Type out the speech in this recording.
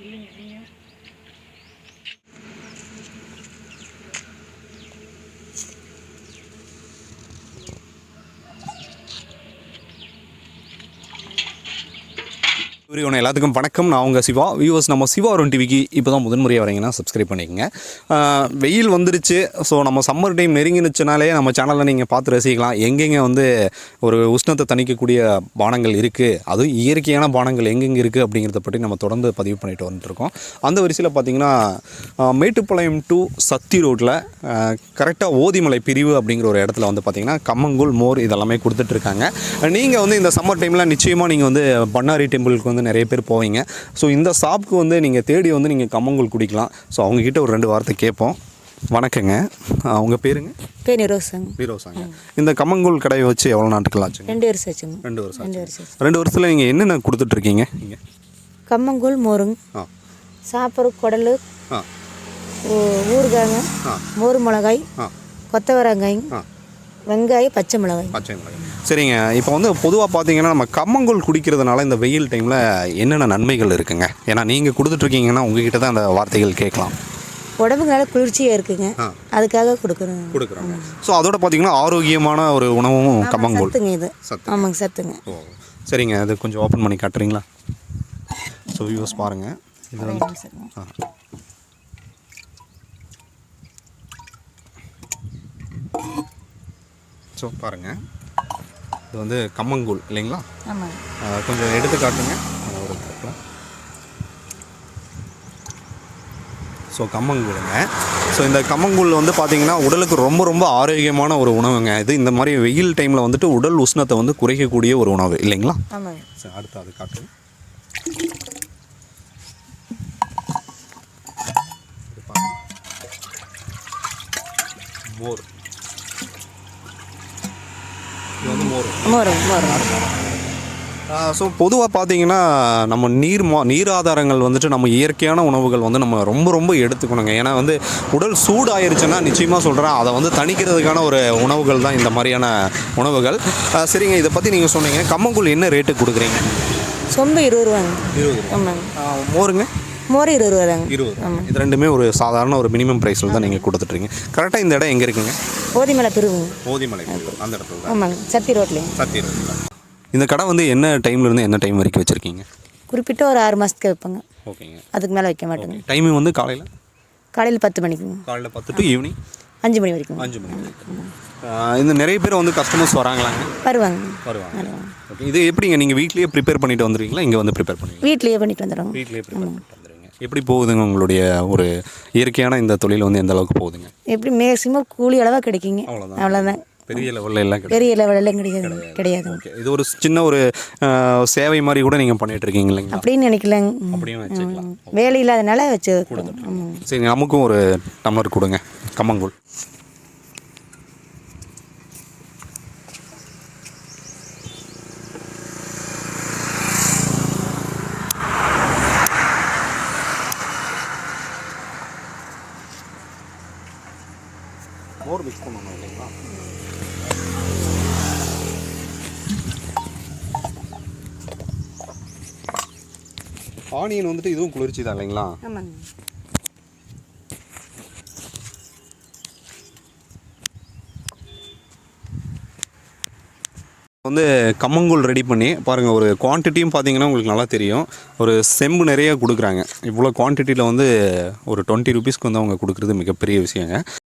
இல்லைங்க நீங்கள் எல்லாத்துக்கும் வணக்கம். நான் உங்கள் சிவா. வியூவர்ஸ், நம்ம சிவா அருண் டிவிக்கு இப்போ தான் முதன்முறையாக வரீங்கன்னா சப்ஸ்கிரைப் பண்ணிக்கங்க. வெயில் வந்துருச்சு. ஸோ நம்ம சம்மர் டைம் நெருங்கினுச்சுனாலே நம்ம சேனலில் நீங்கள் பார்த்து ரசிக்கலாம். எங்கெங்கே வந்து ஒரு உஷ்ணத்தை தணிக்கக்கூடிய பானங்கள் இருக்குது, அதுவும் இயற்கையான பானங்கள் எங்கெங்கே இருக்குது அப்படிங்கிறத பற்றி நம்ம தொடர்ந்து பதிவு பண்ணிட்டு வந்துட்டுருக்கோம். அந்த வரிசையில் பார்த்திங்கன்னா மேட்டுப்பாளையம் டு சத்தி ரோட்டில் கரெக்டாக ஓதிமலை பிரிவு அப்படிங்கிற ஒரு இடத்துல வந்து பார்த்திங்கன்னா கம்மங்கூழ், மோர் இதெல்லாமே கொடுத்துட்ருக்காங்க. நீங்கள் வந்து இந்த சம்மர் டைமில் நிச்சயமாக நீங்கள் வந்து பண்ணாரி டெம்பிளுக்கு வந்து நிறைய பேர் போவீங்க. ஸோ இந்த ஷாப்புக்கு வந்து நீங்கள் தேடி வந்து நீங்கள் கம்மங்கூழ் குடிக்கலாம். ஸோ அவங்கக்கிட்ட ஒரு 2 வார்த்தை கேட்போம். வணக்கங்க, உங்கள் பேருங்க? பேர் நிரோசாங்க. நிரோசாங்க. இந்த கம்மங்கூழ் கடையை வச்சு எவ்வளோ நாட்டுகள் ஆச்சுங்க? 2 வருஷம் ஆச்சுங்க. 2 வருஷம். 2 வருஷத்தில் நீங்கள் என்னென்ன கொடுத்துட்ருக்கீங்க? நீங்கள் கம்மங்கூழ், மோருங்க, சாப்பிட்ற குடல், ஊறுகாய்ங்க, மோர் மிளகாய், கொத்தவரங்காய், வெங்காயம், பச்சை மிளகாய். சரிங்க. இப்போ வந்து பொதுவாக பார்த்தீங்கன்னா நம்ம கம்மங்கூழ் குடிக்கிறதுனால இந்த வெயில் டைமில் என்னென்ன நன்மைகள் இருக்குங்க? ஏன்னா நீங்கள் கொடுத்துட்ருக்கீங்கன்னா உங்ககிட்ட தான் அந்த வார்த்தைகள் கேட்கலாம். உடம்புக்கு நல்லா குளிர்ச்சியாக இருக்குங்க, அதுக்காக கொடுக்குறோங்க. ஸோ அதோட பார்த்தீங்கன்னா ஆரோக்கியமான ஒரு உணவும் கம்மங்கூழ். சத்துங்க இது. ஆமாங்க, சத்துங்க. சரிங்க, அது கொஞ்சம் ஓப்பன் பண்ணி காட்டுறீங்களா? ஸோ வியூஸ் பாருங்கள். இது வந்து ஸோ பாருங்கள், இது வந்து கம்மங்கூழ் இல்லைங்களா? ஆமாம். கொஞ்சம் எடுத்து காட்டுங்க ஒரு கப்பில். ஸோ கம்மங்கூழுங்க. ஸோ இந்த கம்மங்கூழ் வந்து பார்த்திங்கன்னா உடலுக்கு ரொம்ப ரொம்ப ஆரோக்கியமான ஒரு உணவுங்க. இது இந்த மாதிரி வெயில் டைமில் வந்துட்டு உடல் உஷ்ணத்தை வந்து குறைக்கக்கூடிய ஒரு உணவு இல்லைங்களா? ஆமாங்க. சரி, அடுத்து அது காட்டு. மோர். இது வந்து மோர். ஸோ பொதுவாக பார்த்தீங்கன்னா நம்ம நீர் ஆதாரங்கள் வந்துட்டு நம்ம இயற்கையான உணவுகள் வந்து நம்ம ரொம்ப ரொம்ப எடுத்துக்கணுங்க. ஏன்னா வந்து உடல் சூடாயிருச்சுன்னா நிச்சயமாக சொல்கிறேன், அதை வந்து தணிக்கிறதுக்கான ஒரு உணவுகள் தான் இந்த மாதிரியான உணவுகள். சரிங்க, இதை பற்றி நீங்கள் சொன்னீங்க. கம்மங்கூழ் என்ன ரேட்டுக்கு கொடுக்குறீங்க? சொம்பு 20 ரூபாங்க. 20. ஆமாங்க. மோருங்க? மோர் 20 ரூபாங்க. 20. இது ரெண்டுமே ஒரு சாதாரண ஒரு மினிமம் ப்ரைஸில் தான் நீங்கள் கொடுத்துட்ருக்கீங்க. கரெக்டாக இந்த இடம் எங்கே இருக்குங்க? ஓதிமலை பிரிவுங்க. ஓதிமலை அந்த இடத்துல தான். ஆமாங்க, சத்தி ரோட்லேயும். சத்தி ரோட்டில். இந்த கடை வந்து என்ன டைம்லேருந்து என்ன டைம் வரைக்கும் வச்சுருக்கீங்க? குறிப்பிட்ட ஒரு 6 மாதத்துக்கு வைப்பேங்க. ஓகேங்க. அதுக்கு மேலே வைக்க மாட்டேங்க. டைமிங் வந்து காலையில் 10 மணிக்குங்க. காலையில் 10 டு ஈவினிங் 5 மணி வரைக்கும். 5 மணி வரைக்கும். இந்த நிறைய பேர் வந்து கஸ்டமர்ஸ் வராங்களாங்க? வருவாங்க. ஓகே. இது எப்படிங்க நீங்கள் வீட்லேயே ப்ரிப்பேர் பண்ணிட்டு வந்துடுவீங்களா, இங்கே வந்து ப்ரிப்பேர் பண்ணுவீங்க? வீட்லேயே பண்ணிட்டு வந்துடுவோம். வீட்லேயே ப்ரிப்பேர் பண்ணிட்டு வந்துடுவீங்க. எப்படி போகுதுங்க உங்களுடைய ஒரு இயற்கையான இந்த தொழில் வந்து எந்த அளவுக்கு போகுதுங்க? எப்படி மேக்ஸிமம் கூலி அளவாக கிடைக்குங்க. அவ்வளோதான். பெரிய லெவலில் எல்லாம் பெரிய லெவலில் கிடையாது. ஓகே. இது ஒரு சின்ன ஒரு சேவை மாதிரி கூட நீங்கள் பண்ணிட்டு இருக்கீங்க இல்லைங்க? அப்படின்னு நினைக்கலங்க. அப்படியும் வச்சுக்கலாம். வேலை இல்லாதனால வச்சு. சரி, நமக்கும் ஒரு டம்ளர் கொடுங்க கம்மங்கூழ். மோர் மிக்ஸ் பண்ணணும் இல்லைங்களா? ஆனியன் வந்துட்டு இதுவும் குளிர்ச்சி தான் இல்லைங்களா? ஆமாங்க. வந்து கம்மங்கூழ் ரெடி பண்ணி பாருங்கள். ஒரு குவான்டிட்டியும் பார்த்தீங்கன்னா உங்களுக்கு நல்லா தெரியும். ஒரு செம்பு நிறைய கொடுக்குறாங்க. இவ்வளோ குவான்டிட்டியில் வந்து ஒரு 20 ருபீஸ்க்கு வந்து அவங்க கொடுக்குறது மிகப்பெரிய விஷயங்க.